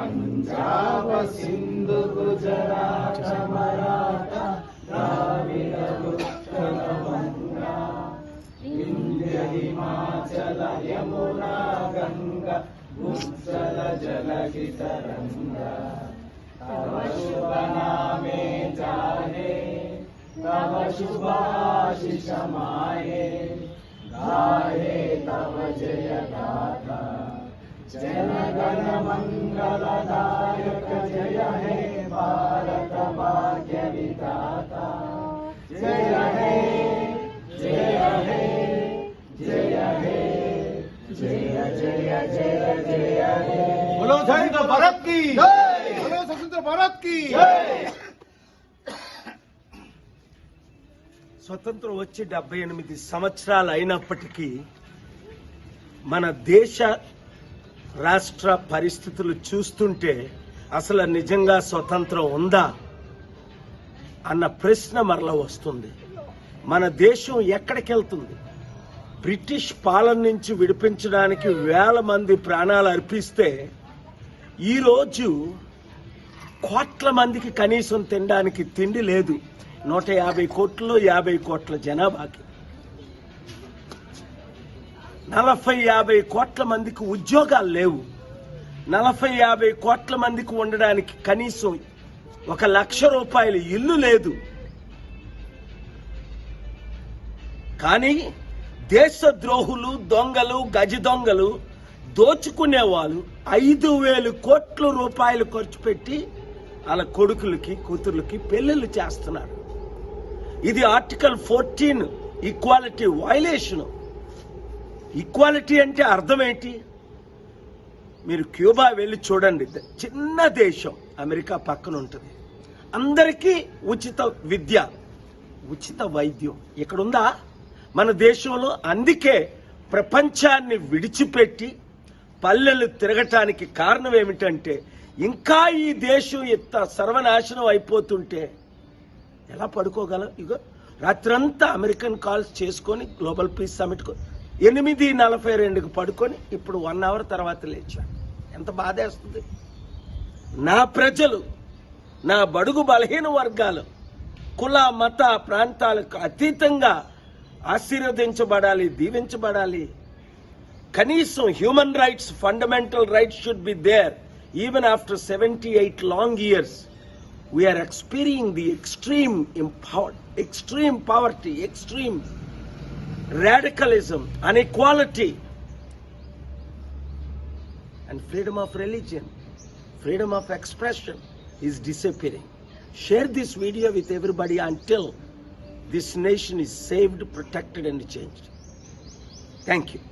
పంజాబ సింధు గుజరాత మరాఠా ద్రావిడ ఉత్కల వంగా వింధ్య హిమాచల యమునా గంగా ఉజ్జల జలధి తరంగా తవ శుభ నామే జానే तव शुभाशिष माये गाये तव जय गाथा जन गण मंगलदायक जय हे भारत भाग्य विधाता जय हे जय हे जय हे जय जय जय जय हे बोलो स्वतंत्र भारत की जय बोलो स्वतंत्र भारत की जय స్వతంత్రం వచ్చి 78 సంవత్సరాలు అయినప్పటికీ మన దేశ రాష్ట్ర పరిస్థితులు చూస్తుంటే అసలు నిజంగా స్వతంత్రం ఉందా అన్న ప్రశ్న మరలా వస్తుంది. మన దేశం ఎక్కడికి వెళ్తుంది? బ్రిటిష్ పాలన నుంచి విడిపించడానికి వేల మంది ప్రాణాలు అర్పిస్తే ఈరోజు కోట్ల మందికి కనీసం తినడానికి తిండి లేదు. 150 కోట్లు 50 కోట్ల జనాభాకి 40-50 కోట్ల మందికి ఉద్యోగాలు లేవు. 40-50 కోట్ల మందికి ఉండడానికి కనీసం 1 లక్ష రూపాయల ఇల్లు లేదు. కానీ దేశ ద్రోహులు, దొంగలు, గజ దొంగలు, దోచుకునే వాళ్ళు 5,000 కోట్ల రూపాయలు ఖర్చు పెట్టి వాళ్ళ కొడుకులకి కూతుర్లకి పెళ్లిళ్ళు చేస్తున్నారు. ఇది ఆర్టికల్ 14 ఈక్వాలిటీ వైలేషన్. ఈక్వాలిటీ అంటే అర్థం ఏంటి? మీరు క్యూబా వెళ్ళి చూడండి. చిన్న దేశం, అమెరికా పక్కన ఉంటుంది. అందరికీ ఉచిత విద్య, ఉచిత వైద్యం. ఇక్కడుందా మన దేశంలో? అందుకే ప్రపంచాన్ని విడిచిపెట్టి పల్లెలు తిరగటానికి కారణం ఏమిటంటే ఇంకా ఈ దేశం ఇంత సర్వనాశనం అయిపోతుంటే ఎలా పడుకోగలం? ఇగో రాత్రంతా అమెరికన్ కాల్స్ చేసుకొని గ్లోబల్ పీస్ సమిట్ 8:42కి పడుకొని ఇప్పుడు 1 అవర్ తర్వాత లేచాను. ఎంత బాధేస్తుంది. నా ప్రజలు, నా బడుగు బలహీన వర్గాలు, కుల మత ప్రాంతాలకు అతీతంగా ఆశీర్వదించబడాలి, దీవించబడాలి. కనీసం human rights, fundamental rights should be there even after 78 long years. We are experiencing the extreme poverty, extreme radicalism, inequality, and freedom of religion, freedom of expression is disappearing. Share this video with everybody until this nation is saved, protected, and changed. Thank you.